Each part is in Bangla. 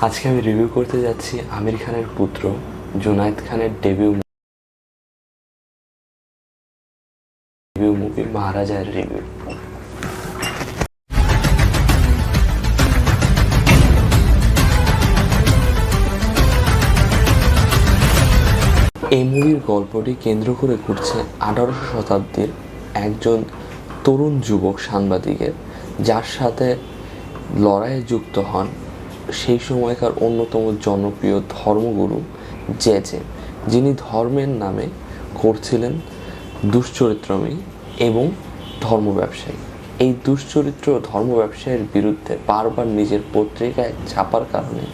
আজকে আমি রিভিউ করতে যাচ্ছি আমির খানের পুত্র জুনায়েদ খানের ডেবিউ মুভি মহারাজার রিভিউ। এই মুভির গল্পটি কেন্দ্র করে ঘুরছে 18শো শতাব্দীর একজন তরুণ যুবক সাংবাদিকের, যার সাথে লড়াইয়ে যুক্ত হন সেই সময়কার অন্যতম জনপ্রিয় ধর্মগুরু জেজে, যিনি ধর্মের নামে করছিলেন দুশ্চরিত্রময়ী এবং ধর্ম ব্যবসায়ী। এই দুশ্চরিত্র ধর্ম ব্যবসায়ীর বিরুদ্ধে বারবার নিজের পত্রিকায় ছাপার কারণে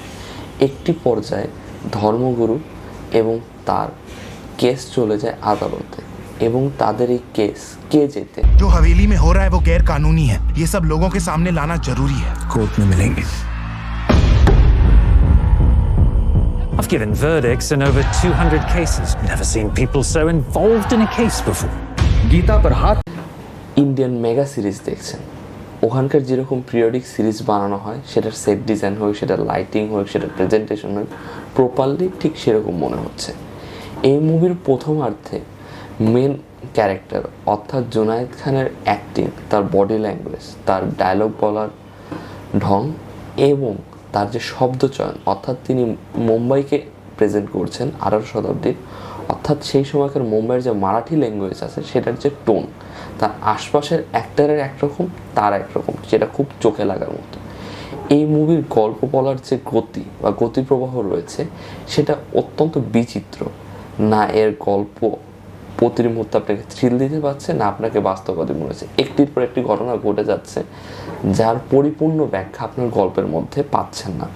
একটি পর্যায়ে ধর্মগুরু এবং তার কেস চলে যায় আদালতে এবং তাদের এই কেস কে যেতে जो हवेली में हो रहा है वो गैर कानूनी है। ये सब लोगों के सामने लाना जरूरी है। कोर्ट में मिलेंगे। I've given verdicts in over 200 cases. Never seen people so involved in a case before. Gita पर हाथ ইন্ডিয়ান মেগা সিরিজ দেখছেন। ওখানকার যেরকম পিরিয়ডিক সিরিজ বানানো হয়, সেটার সেট ডিজাইন হোক, সেটার লাইটিং হোক, সেটার প্রেজেন্টেশন হোক, প্রপারলি ঠিক সেরকম মনে হচ্ছে। এই মুভির প্রথমার্ধে মেন ক্যারেক্টার অর্থাৎ জুনায়েদ খানের অ্যাক্টিং, তার বডি ল্যাঙ্গুয়েজ, তার ডায়লগ বলার ঢং এবং তার যে শব্দচয়ন, অর্থাৎ তিনি মুম্বাইকে প্রেজেন্ট করছেন 18শো শতাব্দীর, অর্থাৎ সেই সময়কার মুম্বাইয়ের যে মারাঠি ল্যাঙ্গুয়েজ আছে সেটার যে টোন, তার আশপাশের অ্যাক্টারের একরকম, তার একরকম, যেটা খুব চোখে লাগার মতো। এই মুভির গল্প বলার যে গতি বা গতিপ্রবাহ রয়েছে সেটা অত্যন্ত বিচিত্র। না এর গল্প প্রতি মুহূর্তে আপনাকে থ্রিল দিতে পারছে, না আপনাকে বাস্তববাদী মনে হচ্ছে। একটির পর একটি ঘটনা ঘটে যাচ্ছে যার পরিপূর্ণ ব্যাখ্যা আপনার গল্পের মধ্যে পাচ্ছেন না।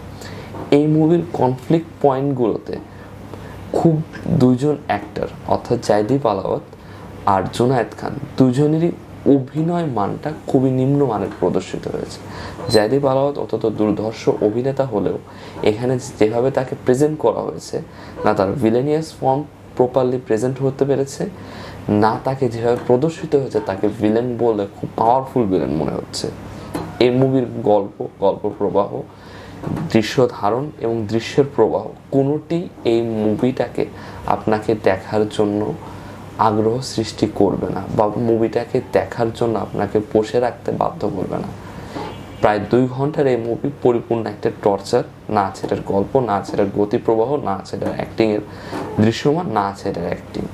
এই মুভির কনফ্লিক্ট পয়েন্টগুলোতে খুব দুইজন অ্যাক্টর অর্থাৎ জায়দীপ আলাওয়াত আর জুনায়েদ খান দুজনেরই অভিনয় মানটা খুবই নিম্নমানের প্রদর্শিত হয়েছে। জায়দীপ আলাওয়াত অত্যন্ত দুর্ধর্ষ অভিনেতা হলেও এখানে যেভাবে তাকে প্রেজেন্ট করা হয়েছে, না তার ভিলেনিয়াস ফর্ম প্রপারলি প্রেজেন্ট হতে পেরেছে, না তাকে যেভাবে প্রদর্শিত হয়েছে তাকে ভিলেন বলে খুব পাওয়ারফুল ভিলেন মনে হচ্ছে। এই মুভির গল্প প্রবাহ, দৃশ্য ধারণ এবং দৃশ্যের প্রবাহ কোনোটি এই মুভিটাকে আপনাকে দেখার জন্য আগ্রহ সৃষ্টি করবে না বা মুভিটাকে দেখার জন্য আপনাকে বসে রাখতে বাধ্য করবে না। প্রায় 2 ঘন্টার এই মুভি পরিপূর্ণ একটা টর্চার। না আছে এটার গল্প, না আছে এটার গতিপ্রবাহ, না আছে এটার অ্যাক্টিংয়ের দৃশ্যমান, না আছে এটার অ্যাক্টিং।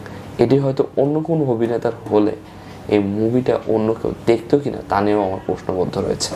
এটি হয়তো অন্য কোনো অভিনেতার হলে এই মুভিটা অন্য কেউ দেখতো কিনা তা নিয়েও আমার প্রশ্নবদ্ধ রয়েছে।